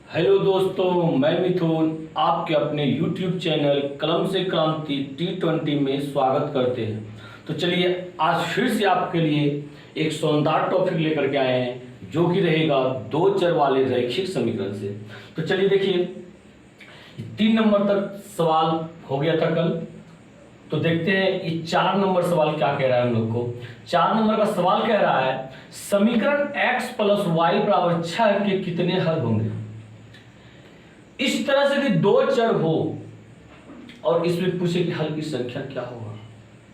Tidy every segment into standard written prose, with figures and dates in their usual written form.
Hello दोस्तों, मैं मिथुन आपके अपने YouTube चैनल कलम से क्रांति T20 में स्वागत करते हैं। तो चलिए आज फिर से आपके लिए एक शानदार टॉपिक लेकर के आए हैं जो कि रहेगा दो चर वाले रैखिक समीकरण से। तो चलिए देखिए, 3 नंबर तक सवाल हो गया था कल। तो देखते हैं ये 4 नंबर सवाल क्या कह रहा है हम लोग को। 4 नंबर का सवाल कह रहा है समीकरण x प्लस वाई बराबर 6 के कितने हल होंगे। इस तरह से यदि दो चर हो और इसमें पूछे कि हल की संख्या क्या होगा,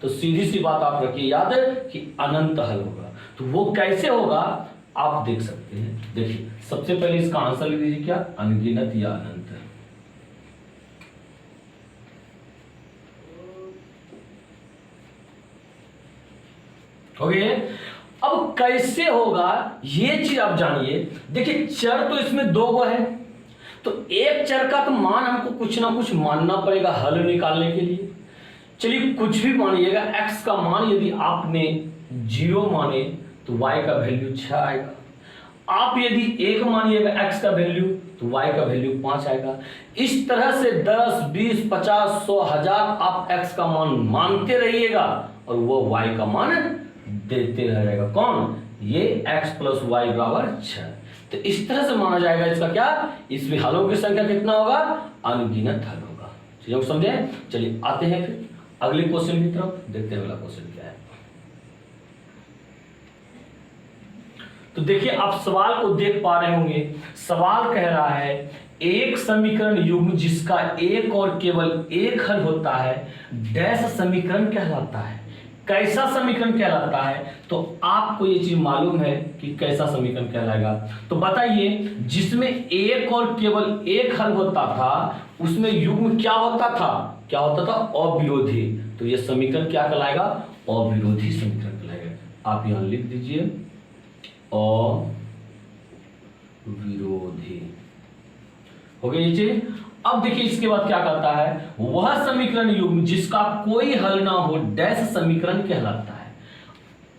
तो सीधी सी बात आप रखिए याद है कि अनंत हल होगा। तो वो कैसे होगा आप देख सकते हैं। देखिए सबसे पहले इसका आंसर लिख दीजिए, क्या अनगिनत या अनंत। हो गए। अब कैसे होगा ये चीज आप जानिए। देखिए चर तो इसमें दो गो है, तो एक चर का तो मान हमको कुछ ना कुछ मानना पड़ेगा हल निकालने के लिए। चलिए कुछ भी मानिएगा, x का मान यदि आपने 0 माने तो y का वैल्यू 6 आएगा। आप यदि 1 मानिएगा x का वैल्यू तो y का वैल्यू 5 आएगा। इस तरह से 10, 20, 50, 100, 1000 आप x का मान मानते रहिएगा और वो y का मान देते रहेगा। कौन? ये x प्लस वाई बराबर 6। तो इस तरह से माना जाएगा इसका क्या, इसमें हलों की संख्या कितना होगा, अनगिनत हल होगा। चलिए समझे। चलिए आते हैं फिर अगले क्वेश्चन की तरफ, देखते हैं अगला क्वेश्चन क्या है। तो देखिए आप सवाल को देख पा रहे होंगे। सवाल कह रहा है एक समीकरण युग्म जिसका एक और केवल एक हल होता है डैश समीकरण कहलाता है। कैसा समीकरण कहलाता है? तो आपको ये चीज मालूम है कि कैसा समीकरण कहलाएगा। तो बताइए, जिसमें एक और केवल एक हल होता था उसमें युग्म क्या होता था? क्या होता था? अविरोधी। तो ये समीकरण क्या कहलाएगा? अविरोधी समीकरण कहलाएगा। आप यहां लिख दीजिए अविरोधी। हो गया ये चीज। अब देखिए इसके बाद क्या कहता है, वह समीकरण युग्म जिसका कोई हल ना हो डैश समीकरण कहलाता है।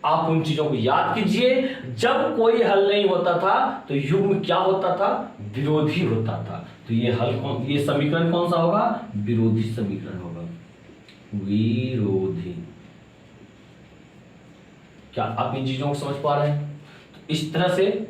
आप उन चीजों को याद कीजिए। जब कोई हल नहीं होता था तो युग्म क्या होता था? विरोधी होता था। तो ये हल कौन, ये समीकरण कौन सा होगा? विरोधी समीकरण होगा। विरोधी। क्या आप इन चीजों को समझ पा रहे हैं? तो इस तरह से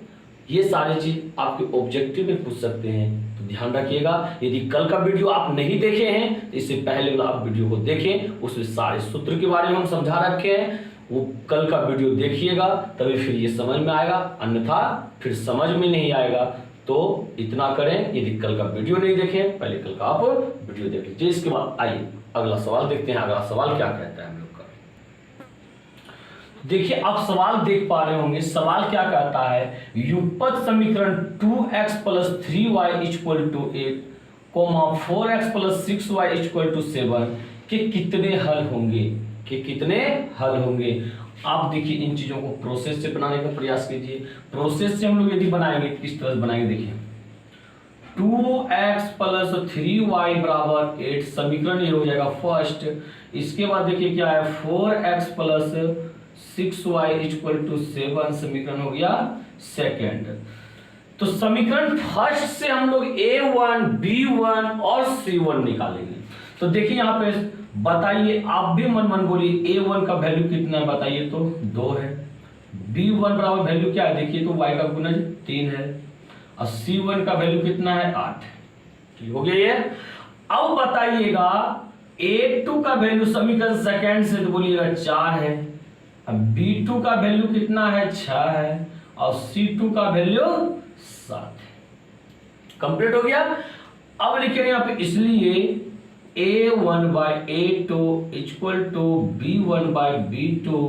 ये सारी चीज आपके ऑब्जेक्टिव में पूछ सकते हैं। तो ध्यान रखिएगा, यदि कल का वीडियो आप नहीं देखे हैं तो इससे पहले आप वीडियो को देखें, उसमें सारे सूत्र के बारे में हम समझा रखे हैं। वो कल का वीडियो देखिएगा तभी फिर ये समझ में आएगा, अन्यथा फिर समझ में नहीं आएगा। तो इतना करें, यदि कल का वीडियो नहीं देखें पहले कल का आप वीडियो देख लीजिए। इसके बाद आइए अगला सवाल देखते हैं। अगला सवाल क्या कहता है हम लोग का। देखिए आप सवाल देख पा रहे होंगे। सवाल क्या कहता है, युगपत समीकरण 2x plus 3y equal to 8 4x plus 6y equal to 7 के कितने हल होंगे? के कितने हल होंगे? आप देखिए इन चीजों को प्रोसेस से बनाने का प्रयास कीजिए। प्रोसेस से हम लोग यदि बनाएंगे किस तरह से बनाएंगे, देखिए 2x प्लस 3y बराबर 8 समीकरण ये हो जाएगा फर्स्ट। इसके बाद देखिए क्या है, 4x plus 6y equal to 7 समीकरण हो गया सेकेंड। तो समीकरण फर्स्ट से हम लोग a1, b1 और c1 निकालेंगे। तो देखिए यहां पे बताइए, आप भी मन बोलिए a1 का वैल्यू कितना है बताइए, तो 2 है। b1 बराबर वैल्यू क्या है देखिए, तो y का गुणज 3 है और c1 का वैल्यू कितना है 8। हो गया ये। अब बताइएगा a2 का वैल्यू समीकरण सेकेंड से तो बोलिएगा 4 है। अब b2 का वैल्यू कितना है 6 है और c2 का वैल्यू 7 है। कंप्लीट हो गया। अब लिखिए यहां पे, इसलिए a1 by a2 equal to b1 by b2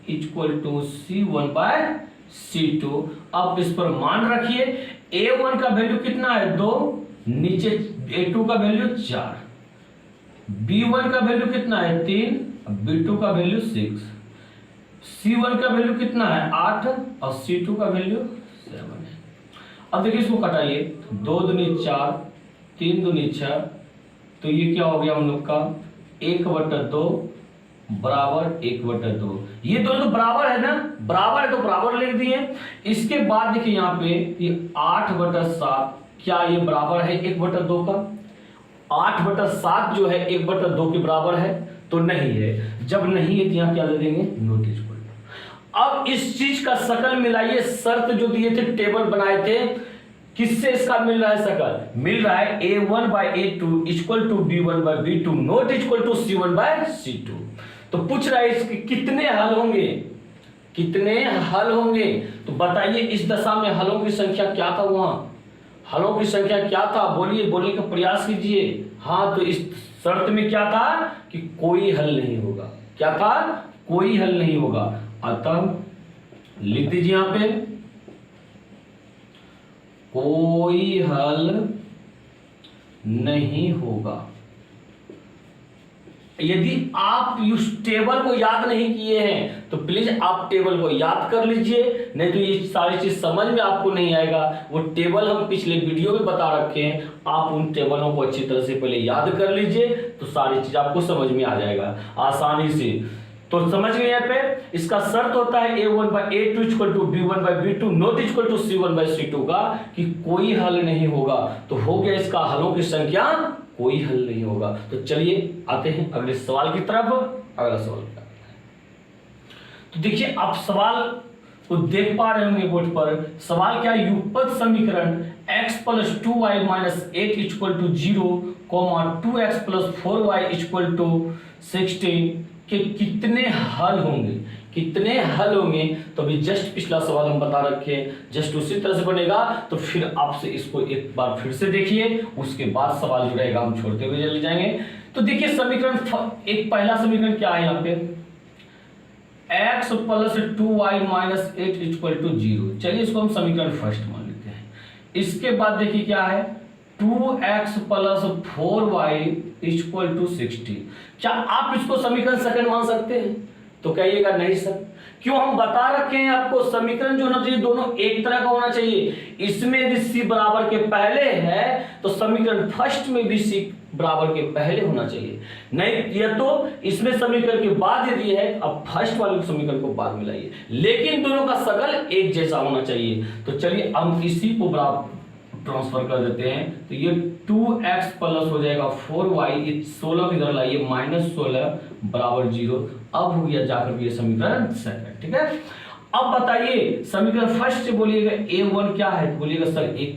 equal to c1 by c2। अब इस पर मान रखिए, a1 का वैल्यू कितना है 2, नीचे a2 का वैल्यू 4, b1 का वैल्यू कितना है 3, b2 का वैल्यू 6, C1 का वैल्यू कितना है 8 और C2 का वैल्यू 7 है। अब देखिए इसको कटाइए, 2 दूनी 4, 3 दूनी 6, तो ये क्या हो गया हम लोग का 1/2 बराबर 1/2। ये दोनों तो बराबर है ना, बराबर है तो बराबर लिख दिए। इसके बाद देखिए यहाँ पे ये 8/7 क्या ये बराबर है 1/2 का? 8/7 जो है 1/2 के बराबर है? तो नहीं है। जब नहीं है तो यहाँ क्या दे देंगे? Not equal to. अब इस चीज का शकल मिलाइए, शर्त जो दिए थे, टेबल बनाए थे, किससे इसका मिल रहा है शकल? मिल रहा है a1/a2 equal to b1/b2 not equal to c1/c2। तो पूछ रहा है इसके कितने हल होंगे, कितने हल होंगे? तो बताइए इस दशा में हलों की संख्या क्या था? वहां हलों की संख्या क्या था? बोलिए, बोलने का प्रयास कीजिए। हाँ, तो इस शर्त में क्या था कि कोई हल नहीं होगा। क्या था? कोई हल नहीं होगा। अतः लिख दीजिए यहां पे कोई हल नहीं होगा। यदि आप इस टेबल को याद नहीं किए हैं तो प्लीज आप टेबल को याद कर लीजिए, नहीं तो ये सारी चीज समझ में आपको नहीं आएगा। वो टेबल हम पिछले वीडियो में बता रखे हैं, आप उन टेबलों को अच्छी तरह से पहले याद कर लीजिए, तो सारी चीज आपको समझ में आ जाएगा आसानी से। तो समझ गए यहाँ पे? इसका शर्त होता है a1/a2 equal to b1/b2 not equal to c1/c2 का, कि कोई हल नहीं होगा। तो हो गया इसका हलों की संख्या, कोई हल नहीं होगा। तो चलिए आते हैं अगले सवाल की तरफ। अगला सवाल क्या है? तो देखिए आप सवाल को देख पा रहे होंगे बोर्ड पर। सवाल क्या है? युगपत समीकरण x + 2y - 8 = 0, 2x + 4y = 16 के कितने हल होंगे? कितने हल होंगे? तो अभी जस्ट पिछला सवाल हम बता रखे हैं, जस्ट उसी तरह से बनेगा। तो फिर आपसे इसको एक बार फिर से देखिए, उसके बाद सवाल जो रहेगा हम छोड़ते हुए चले जाएंगे। तो देखिए समीकरण एक पहला समीकरण क्या है यहाँ पे? x + 2y - 8 = 0। चलिए इसको हम समीकरण फर्स्ट मान लेते हैं। इसके बाद देखिए क्या है? 2x + 4y = 60। क्या आप इसको समीकरण सेकंड मान सकते हैं? तो कहिएगा नहीं सर। क्यों? हम बता रखे हैं आपको समीकरण जो होना चाहिए दोनों एक तरह का होना चाहिए। इसमें यदि c बराबर के पहले है तो समीकरण फर्स्ट में भी c बराबर के पहले होना चाहिए। नहीं ये तो इसमें समीकरण के बाद यदि है, अब फर्स्ट वाले समीकरण को बाद मिलाइए, लेकिन दोनों का शकल एक जैसा होना चाहिए। तो चलिए हम इसी को बराबर ट्रांसफर कर देते हैं। तो ये 2x प्लस हो जाएगा 4y, 16 इधर लाइए -16 = 0। अब हो गया जाकर ये समीकरण सेकंड। ठीक है, अब बताइए समीकरण फर्स्ट से बोलिएगा a1 क्या है? तो बोलिएगा सर एक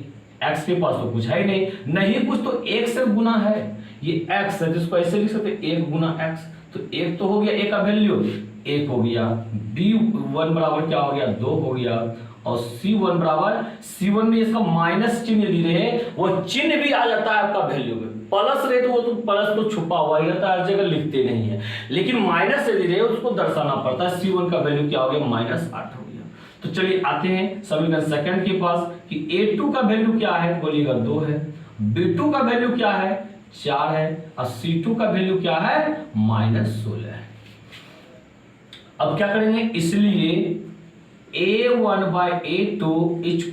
x के पास तो कुछ है ही नहीं कुछ, तो 1 से गुना है। ये x है जिसको ऐसे लिख सकते 1 गुना x, तो 1 तो हो गया, a का वैल्यू 1 हो गया। b1 बराबर क्या हो गया? 2 हो गया। और c1 बराबर, c1 में इसका माइनस चिन्ह यदि रहे, वो चिन्ह भी आ जाता है आपका वैल्यू में। प्लस रहे तो वो तो प्लस तो छुपा हुआ ही रहता है, हर जगह लिखते नहीं है, लेकिन माइनस यदि रहे उसको दर्शाना पड़ता है। c1 का वैल्यू क्या हो गया? -8 हो गया। तो चलिए आते हैं समीकरण सेकंड के पास कि a2 का वैल्यू क्या है? बोलिएगा 2 है। b2 का वैल्यू क्या है? 4 है। और c2 का वैल्यू क्या है? -16 है। अब क्या करेंगे? इसलिए a1/a2 =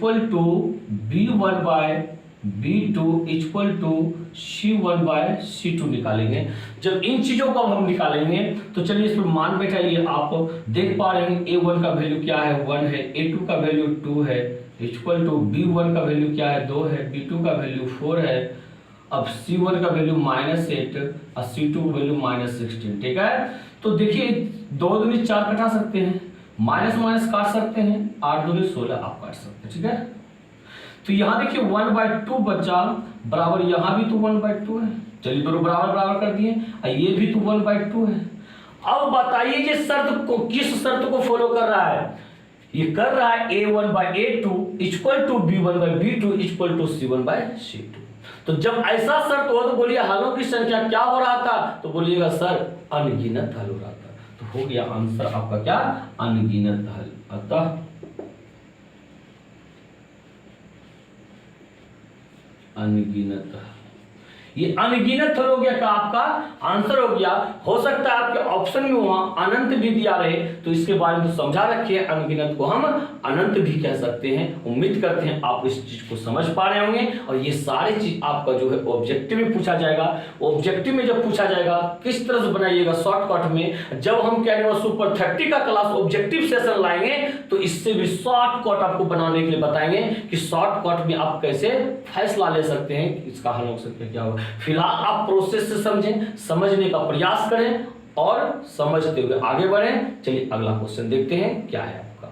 b1/b2 = c1/c2 निकालेंगे। जब इन चीजों को हम निकालेंगे तो चलिए इस पर मान बैठाइए। आप देख पा रहे हैं a1 का वैल्यू क्या है? 1 है। a2 का वैल्यू 2 है इक्वल टू b1 का वैल्यू क्या है? 2 है। b2 का वैल्यू 4 है। अब c1 का वैल्यू -8 और c2 का वैल्यू -16। ठीक है, तो देखिए 2 दूनी 4 कटा सकते हैं, माइनस माइनस काट सकते हैं, 8 दूनी 16 आप काट सकते हैं। ठीक है, तो यहाँ देखिए 1/2 बचा, बराबर यहाँ भी तो 1/2 है। चलिए दोनों बराबर बराबर कर दिए, और ये भी तो 1/2 है। अब बताइए ये शर्त को किस शर्त को फॉलो कर रहा है? ये कर रहा है a1/a2 = b1/b2 = c1/c2। तो जब ऐसा शर्त हो तो बोलिए हलों की संख्या क्या हो रहा था? तो बोलिएगा सर अनगिनत हल हो रहा था। तो हो गया आंसर आपका क्या? अनगिनत हल। अतः अनगिनत हल। ये अनगिनत हल हो गया का आपका आंसर हो गया। हो सकता है आपके ऑप्शन में वहां अनंत भी दिया रहे, तो इसके बारे में तो समझा रखिए, अनगिनत को हम अनंत भी कह सकते हैं। उम्मीद करते हैं आप इस चीज को समझ पा रहे होंगे। और ये सारी चीज आपका जो है ऑब्जेक्टिव में पूछा जाएगा। ऑब्जेक्टिव में जब पूछा जाएगा किस तरह से बनाइएगा शॉर्टकट में, जब हम कैनवा सुपर 30 का क्लास ऑब्जेक्टिव सेशन लाएंगे तो इससे भी शॉर्टकट आपको बनाने के लिए बताएंगे कि शॉर्टकट में आप कैसे फैसला ले सकते हैं, इसका हल हो सकता है क्या होगा। फिलहाल आप प्रोसेस से समझें, समझने का प्रयास करें और समझते हुए आगे बढ़ें। चलिए अगला क्वेश्चन देखते हैं क्या है आपका।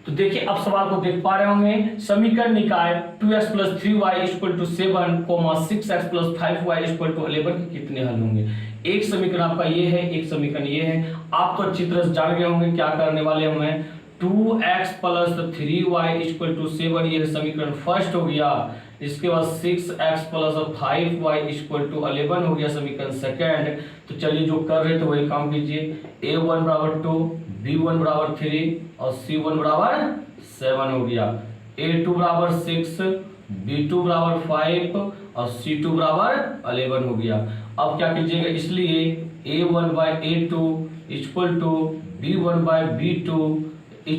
तो देखिए अब सवाल को देख पा रहे होंगे। समीकरण निकाय 2x + 3y = 7, 6x + 5y = 11 के कितने हल होंगे। एक समीकरण आपका ये है, एक समीकरण ये है। आप तो अच्छी तरह से जान गए होंगे क्या करने वाले हमें। 2x + 3y = 7 ये समीकरण फर्स्ट हो गया। इसके बाद 6x + 5y = 11 हो गया समीकरण सेकंड। तो चलिए जो कर रहे थे वही काम कीजिए। a1 = 2, b1 = 3 और c1 = 7 हो गया। a2 = 6, b2 = 5 और c2 = 11 हो गया। अब क्या कीजिएगा, इसलिए a1/a2 = b1/b2 =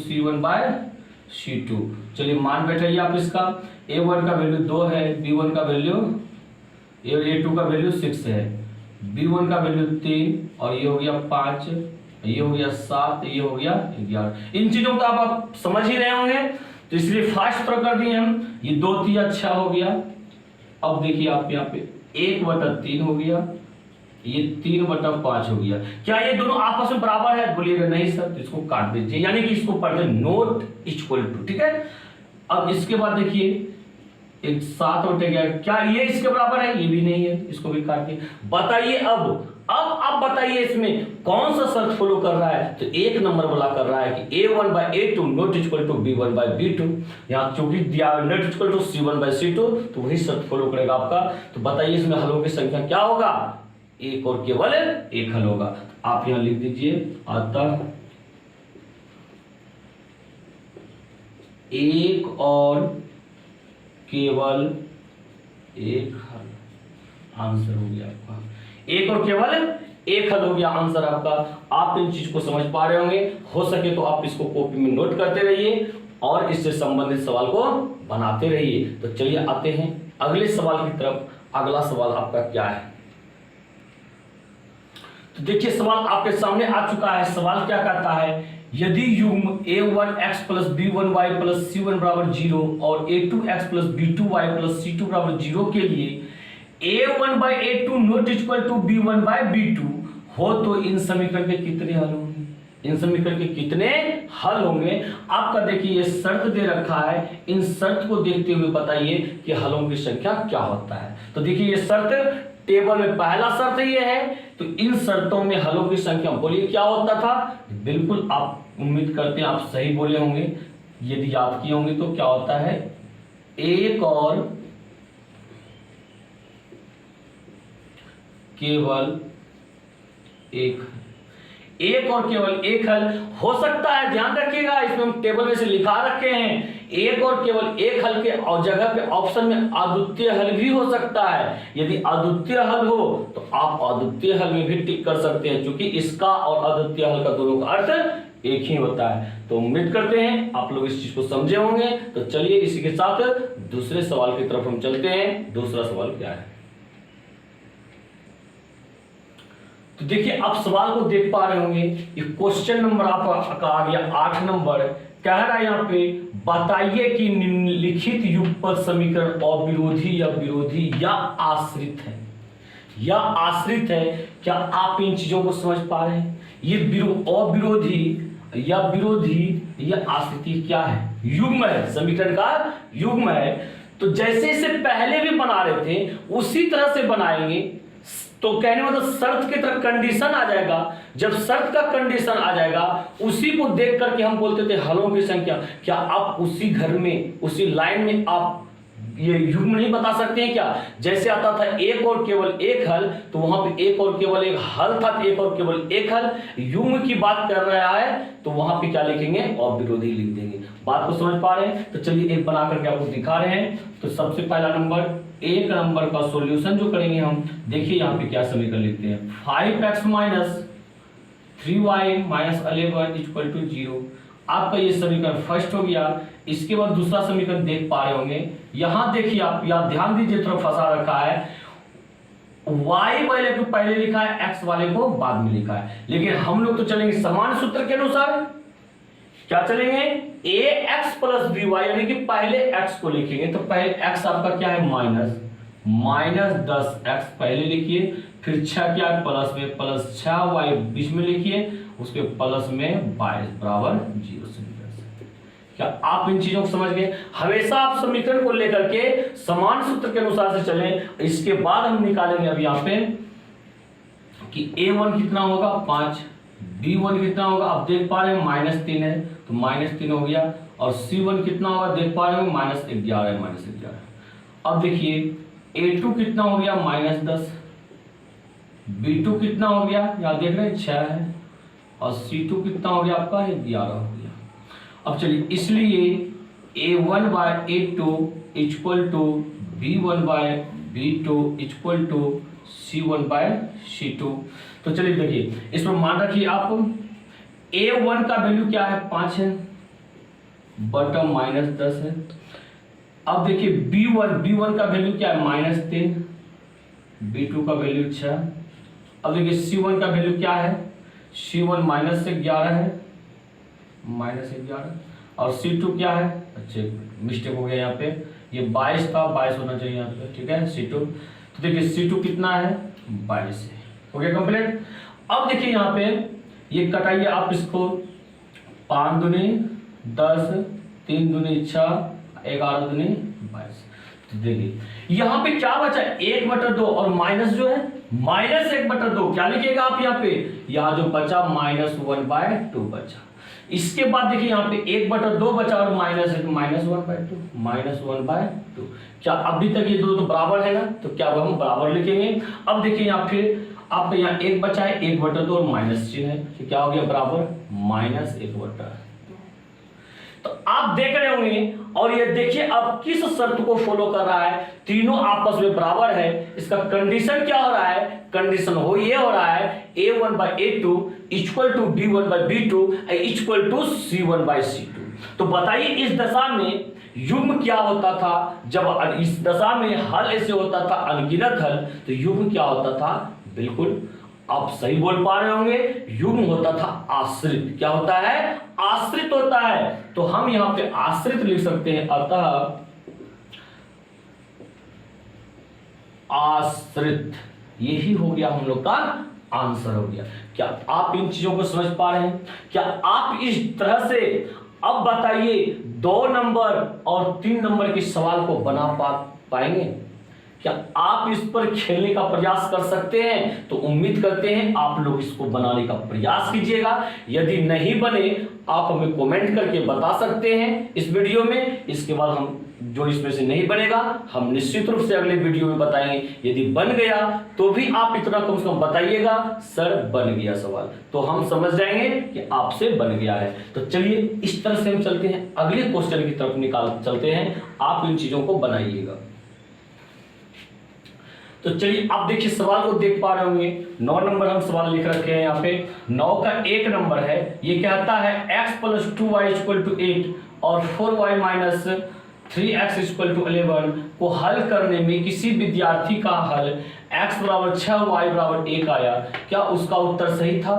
c1/c2। चलिए मान बैठाइए आप इसका। a1 का वैल्यू 2 है, b1 का वैल्यू, a2 का वैल्यू 6 है, b1 का वैल्यू 3 और ये हो गया 5, ये हो गया 7, ये हो गया 11। इन चीजों को आप समझ ही रहे होंगे, तो इसलिए फास्ट थोड़ा कर दिए हम। ये 2 3 अच्छा हो गया। अब देखिए आप यहाँ पे 1/3 हो गया, ये 3/5 हो गया। क्या ये दोनों आपस में बराबर है? बोलिएगा नहीं सर, तो इसको काट दीजिए, यानी कि इसको पढ़ते नोट इक्वल टू। ठीक है, अब इसके बाद देखिए एक 7/11, क्या ये इसके बराबर है? ये भी नहीं है, इसको भी काट दिए। बताइए अब आप बताइए इसमें कौन सा शर्त फॉलो कर रहा है? तो एक नंबर वाला कर रहा है कि a1/a2 not equal to b1/b2। यहाँ चूंकि दिया नॉट इक्वल टू c1/c2, तो वही शर्त फॉलो करेगा आपका। तो बताइए इसमें हलों की संख्या क्या होगा? एक और केवल एक हल होगा। आप यहां लिख दीजिए, अतः एक और केवल एक हल आंसर हो गया आपका। एक और केवल एक हल हो गया आंसर आपका। आप इन चीज को समझ पा रहे होंगे। हो सके तो आप इसको कॉपी में नोट करते रहिए और इससे संबंधित सवाल को बनाते रहिए। तो चलिए आते हैं अगले सवाल की तरफ। अगला सवाल आपका क्या है? तो देखिए सवाल आपके सामने आ चुका है। सवाल क्या कहता है, यदि युग्म a1x + b1y + c1 = 0 और a2x + b2y + c2 = 0 के लिए a1/a2 not equal to b1/b2 हो तो इन समीकरण के कितने हल होंगे? इन समीकरण के कितने हल होंगे? आपका देखिए ये शर्त दे रखा है। इन शर्त को देखते हुए बताइए कि हलों की संख्या क्या होता है। तो देखिए ये शर्त टेबल में पहला शर्त ये है। तो इन शर्तों में हलों की संख्या बोलिए क्या होता था? बिल्कुल आप उम्मीद करते हैं आप सही बोले होंगे। यदि याद किए होंगे तो क्या होता है, एक और केवल एक और केवल एक हल हो सकता है। ध्यान रखिएगा, इसमें हम टेबल में से लिखा रखे हैं एक और केवल एक हल के और जगह पे ऑप्शन में अद्वितीय हल भी हो सकता है। यदि अद्वितीय हल हो तो आप अद्वितीय हल में भी टिक कर सकते हैं, क्योंकि इसका और अद्वितीय हल का दोनों का अर्थ एक ही होता है। तो उम्मीद करते हैं आप लोग इस चीज को समझे होंगे। तो चलिए इसी के साथ दूसरे सवाल की तरफ हम चलते हैं। दूसरा सवाल क्या है? तो देखिए आप सवाल को देख पा रहे होंगे। ये क्वेश्चन नंबर आपका आ गया 8 नंबर। कह रहा है यहाँ पे, बताइए कि निम्नलिखित युगपत समीकरण अविरोधी या विरोधी या आश्रित है। या आश्रित है, क्या आप इन चीजों को समझ पा रहे हैं? ये अविरोधी या विरोधी या आश्रित क्या है? युग्म है, समीकरण का युग्म है। तो जैसे इसे पहले भी बना रहे थे उसी तरह से बनाएंगे। तो कहने मतलब शर्त की तरह कंडीशन आ जाएगा। जब शर्त का कंडीशन आ जाएगा उसी को देख करके हम बोलते थे हलों की संख्या। क्या आप उसी घर में उसी लाइन में आप ये युग्म नहीं बता सकते हैं क्या? जैसे आता था एक और केवल एक हल, तो वहां पे एक और केवल एक हल था, एक और केवल एक हल। युग्म की बात कर रहा है तो वहां पे क्या लिखेंगे? अविरोधी लिख देंगे। बात को समझ पा रहे हैं? तो चलिए एक बना करके आपको दिखा रहे हैं। तो सबसे पहला नंबर, एक नंबर का सॉल्यूशन जो करेंगे हम, देखिए यहाँ पे क्या समीकरण लिखते हैं। 5x minus 3y minus 11 equal to 0। आपका ये समीकरण फर्स्ट हो गया। इसके बाद दूसरा समीकरण देख पा रहे होंगे, यहां देखिए आप, यहां ध्यान दीजिए, थोड़ा फंसा रखा है। y वाले को पहले लिखा है, x वाले को बाद में लिखा है, लेकिन हम लोग तो चलेंगे समान सूत्र के अनुसार। क्या चलेंगे? ax प्लस by, यानी कि पहले x को लिखेंगे। तो पहले x आपका क्या है? माइनस 10x पहले लिखिए, फिर 6 क्या है? प्लस में प्लस 6y बीच में लिखिए, उसके प्लस में 22 बराबर 0 से। क्या आप इन चीजों को समझ गए? हमेशा आप समीकरण को लेकर के समान सूत्र के अनुसार से चलें। इसके बाद हम निकालेंगे अब यहाँ पे कि a1 कितना होगा? 5, b1 कितना होगा? आप देख पा रहे हैं -3 है, तो -3 हो गया। और c1 कितना होगा? देख पा रहे हो -11 है, -11। अब देखिए a2 कितना हो गया? -10। b2 कितना हो गया? यहाँ देख रहे हैं 6 है। और c2 कितना हो गया आपका? 11 हो गया। अब चलिए, इसलिए a1 by a2 equal to b1 by b2 equal to c1 by c2। तो चलिए देखिए, इसमें मान रखिए आप, a1 का वैल्यू क्या है? 5 है, बटम -10 है। अब देखिए b1 का वैल्यू क्या है? -3, b2 का वैल्यू 6। अब देखिए c1 का वैल्यू क्या है? c1 -11 है, -11। और c2 क्या है? अच्छे मिस्टेक हो गया यहाँ पे, ये 22 था, 22 होना चाहिए यहाँ पे, ठीक है c2। तो देखिए c2 कितना है? 22 है। हो गया कंप्लीट। अब देखिए यहाँ पे ये कटाइए आप इसको, 5 दूनी 10, 3 दूनी 6, 11 दूनी 22। तो देखिए यहाँ पे क्या बचा? 1/2 और माइनस जो है -1/2। क्या लिखिएगा आप यहाँ पे? यहाँ जो बचा -1/2 बचा। इसके बाद देखिए यहाँ पे 1/2 बचा और माइनस है, तो -1/2। क्या अभी तक ये दो तो बराबर है ना? तो क्या हम बराबर लिखेंगे। अब देखिए यहाँ फिर आपका यहाँ 1 बचा है, 1/2 और माइनस चिन्ह है, तो क्या हो गया? बराबर -1/2। तो आप देख रहे होंगे, और ये देखिए अब किस शर्त को फॉलो कर रहा है? तीनों आपस में बराबर है। इसका कंडीशन क्या हो रहा है? कंडीशन ये हो रहा है a1 by a2 equal to b1 by b2 equal to c1 by c2। तो बताइए इस दशा में युग्म क्या होता था? जब इस दशा में हल ऐसे होता था, अनगिनत हल, तो युग्म क्या होता था? बिल्कुल आप सही बोल पा रहे होंगे, युग्म होता था आश्रित। क्या होता है? आश्रित होता है। तो हम यहां पे आश्रित लिख सकते हैं, अतः आश्रित। यही हो गया हम लोग का आंसर हो गया। क्या आप इन चीजों को समझ पा रहे हैं? क्या आप इस तरह से, अब बताइए, 2 नंबर और 3 नंबर के सवाल को बना पाएंगे? क्या आप इस पर खेलने का प्रयास कर सकते हैं? तो उम्मीद करते हैं आप लोग इसको बनाने का प्रयास कीजिएगा। यदि नहीं बने, आप हमें कमेंट करके बता सकते हैं इस वीडियो में। इसके बाद हम जो इसमें से नहीं बनेगा, हम निश्चित रूप से अगले वीडियो में बताएंगे। यदि बन गया तो भी आप इतना कम से कम बताइएगा, सर बन गया सवाल, तो हम समझ जाएंगे कि आपसे बन गया है। तो चलिए इस तरह से हम चलते हैं, अगले क्वेश्चन की तरफ चलते हैं। आप इन चीजों को बनाइएगा। तो चलिए आप देखिए सवाल को देख पा रहे होंगे, 9 नंबर हम सवाल लिख रखे हैं यहाँ पे। 9 का 1 नंबर है, ये कहता है x + 2y = 8 और 4y - 3x = 11 को हल करने में किसी विद्यार्थी का हल x = 6 y = 1 आया, क्या उसका उत्तर सही था?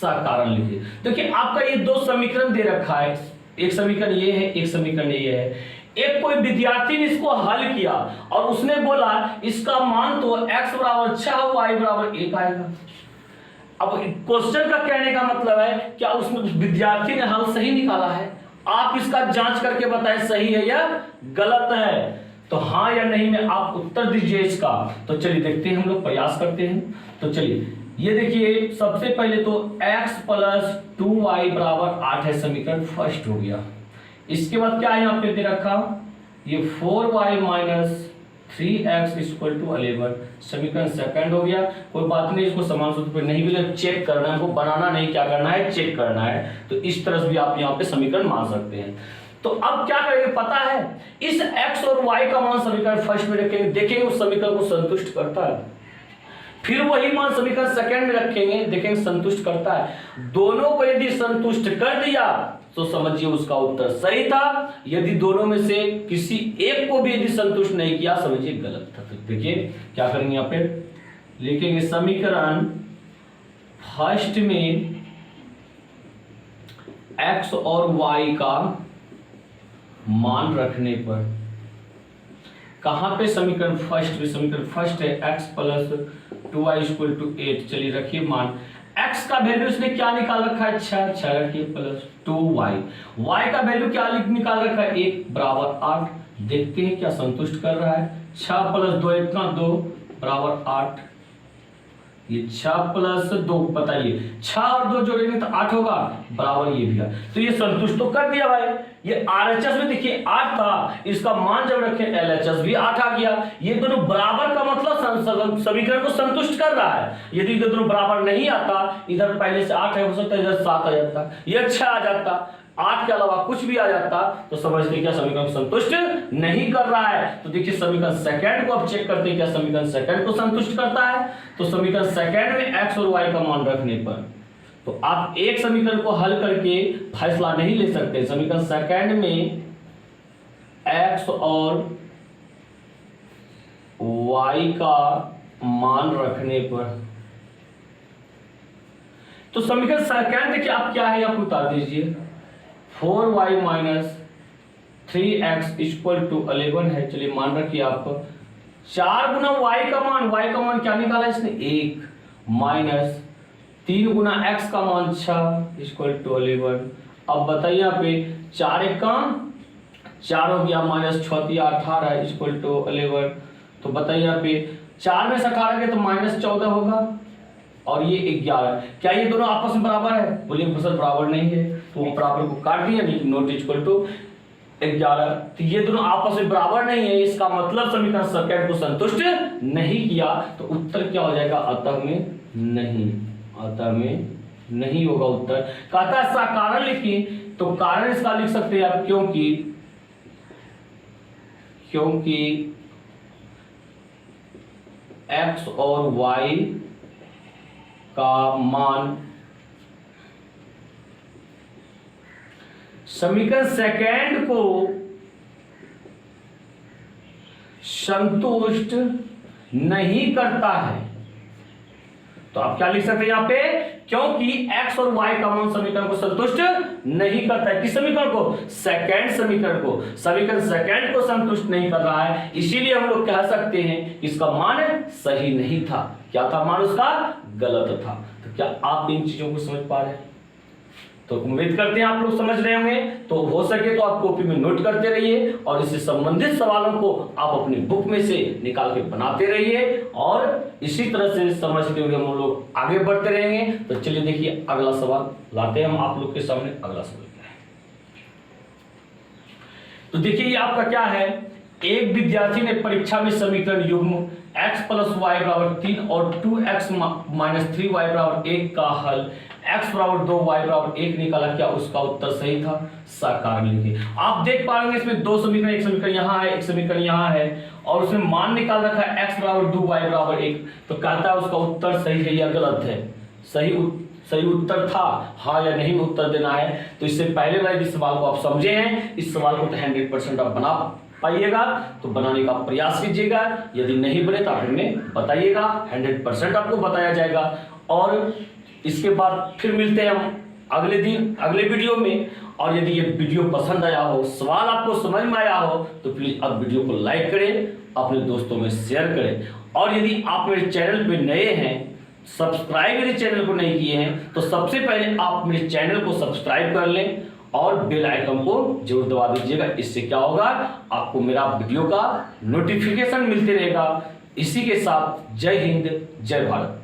कारण लिखिए। देखिए आपका ये 2 समीकरण दे रखा है, एक समीकरण ये है, एक समीकरण ये है। एक कोई विद्यार्थी ने इसको हल किया और उसने बोला इसका मान तो x = 6 y = 1 आएगा। अब क्वेश्चन का कहने का मतलब है, क्या उसमें विद्यार्थी ने हल सही निकाला है? आप इसका जांच करके बताएं सही है या गलत है। तो हाँ या नहीं में आप उत्तर दीजिए इसका। तो चलिए देखते हैं, हम लोग प्रयास करते हैं। तो चलिए ये देखिए, सबसे पहले तो x + 2y = 8 है, समीकरण फर्स्ट हो गया। इसके बाद क्या यहाँ पे दे रखा, ये 4y minus 3x equal to 11 समीकरण सेकंड हो गया। कोई बात नहीं, इसको समान सूत्र पे नहीं भी चेक करना है, हमको बनाना नहीं, क्या करना है, चेक करना है। तो इस तरह से भी आप यहाँ पे समीकरण मान सकते हैं। तो अब क्या करेंगे पता है, इस x और y का मान समीकरण फर्स्ट में रखेंगे, देखेंगे उस समीकरण को संतुष्ट करता है, फिर वही मान समीकरण सेकंड में रखेंगे, देखेंगे संतुष्ट करता है। दोनों को यदि संतुष्ट कर दिया तो समझिए उसका उत्तर सही था, यदि दोनों में से किसी एक को भी यदि संतुष्ट नहीं किया समझिए गलत था। तो देखिए क्या करेंगे, यहाँ पे लिखेंगे समीकरण फर्स्ट में x और y का मान रखने पर, कहां पे समीकरण फर्स्ट में, समीकरण फर्स्ट है x plus 2y equal to 8। चलिए रखिए मान, x का वैल्यू इसने क्या निकाल रखा है, 6 रखिए प्लस 2y, y का वैल्यू क्या निकाल रखा है, 1 बराबर 8। देखते हैं क्या संतुष्ट कर रहा है, 6 प्लस 2 इतना 2 बराबर 8, ये 6 प्लस 2 बताइए, 6 और 2 जोड़ेंगे तो 8 होगा, बराबर ये भी है। तो ये संतुष्ट तो कर दिया भाई। ये RHS में देखिए 8 था, इसका मान जब रखे LHS भी 8 आ गया। ये दोनों बराबर का मतलब समीकरण को संतुष्ट कर रहा है। यदि ये दोनों बराबर नहीं आता, इधर पहले से 8 है, हो सकता है इधर 7 आ जाता, ये 6 आ जाता, 8 के अलावा कुछ भी आ जाता, तो समझते क्या समीकरण संतुष्ट नहीं कर रहा है। तो देखिए समीकरण सेकंड को अब चेक करते हैं, क्या समीकरण सेकंड को संतुष्ट करता है। तो समीकरण सेकंड में x और y का मान रखने पर, तो आप एक समीकरण को हल करके फैसला नहीं ले सकते। समीकरण सेकंड में x और y का मान रखने पर, तो समीकरण सेकंड देखिए आप क्या है, आप उतार दीजिए, 4y minus 3x equal to 11 है। चलिए मान रखिए आप, 4 गुना y का मान क्या निकाला इसने, 1 माइनस 3 गुना x का मान 6 इक्वल टू 11। अब बताइए यहाँ पे 4 एक काम 4 हो गया, माइनस 6 18 इक्वल टू 11। तो बताइए यहाँ पे 4 में से 18 गया तो माइनस 14 होगा, और ये 11। क्या ये दोनों आपस में बराबर है, बोलिए बराबर नहीं है, तो बराबर को काट दिया, नॉट इक्वल टू 11। तो ये दोनों आपस में बराबर नहीं है, इसका मतलब समीकरण सेकंड को संतुष्ट नहीं किया। तो उत्तर क्या हो जाएगा, अतः में नहीं, अतः में नहीं होगा उत्तर। कहता है कारण लिखिए, तो कारण इसका लिख सकते हैं आप, क्योंकि x और y का मान समीकरण सेकंड को संतुष्ट नहीं करता है। तो आप क्या लिख सकते हैं यहाँ पे, क्योंकि x और y का मान समीकरण को संतुष्ट नहीं करता है। किस समीकरण को, सेकंड समीकरण को, समीकरण सेकंड को संतुष्ट नहीं कर रहा है, इसीलिए हम लोग कह सकते हैं इसका मान सही नहीं था। क्या था मान उसका, गलत था। तो क्या आप इन चीजों को समझ पा रहे हैं, तो उम्मीद करते हैं आप लोग समझ रहे होंगे। तो हो सके तो आप कॉपी में नोट करते रहिए, और इससे संबंधित सवालों को आप अपनी बुक में से निकाल के बनाते रहिए, और इसी तरह से समझते हुए हम लोग आगे बढ़ते रहेंगे। तो चलिए देखिए अगला सवाल लाते हैं हम आप लोग के सामने। अगला सवाल क्या है, तो देखिए ये आपका क्या है, एक विद्यार्थी ने परीक्षा में समीकरण युग्म x प्लस वाई बराबर 3 और 2x माइनस 3y बराबर 1 का हल x बराबर 2 y बराबर 1 निकाला। क्या उसका उत्तर सही था, साकार लिखिए। आप देख पाएंगे इसमें दो समीकरण, एक समीकरण यहाँ है, एक समीकरण यहाँ है, और उसमें मान निकाल रखा है x बराबर 2 y बराबर 1। तो कहता है उसका उत्तर सही है या गलत है, सही उत्तर था, हाँ या नहीं उत्तर देना है। तो इससे पहले वाले जिस सवाल को आप समझे हैं, इस सवाल को तो 100% आप बना पाइएगा, तो बनाने का प्रयास कीजिएगा। यदि नहीं बने तो आप हमें बताइएगा, 100% आपको बताया जाएगा। और इसके बाद फिर मिलते हैं हम अगले दिन अगले वीडियो में। और यदि ये वीडियो पसंद आया हो, सवाल आपको समझ में आया हो, तो प्लीज आप वीडियो को लाइक करें, अपने दोस्तों में शेयर करें। और यदि आप मेरे चैनल पे नए हैं, सब्सक्राइब मेरे चैनल को नहीं किए हैं, तो सबसे पहले आप मेरे चैनल को सब्सक्राइब कर लें और बेल आइकन को जरूर दबा दीजिएगा। इससे क्या होगा, आपको मेरा वीडियो का नोटिफिकेशन मिलते रहेगा। इसी के साथ जय हिंद, जय भारत।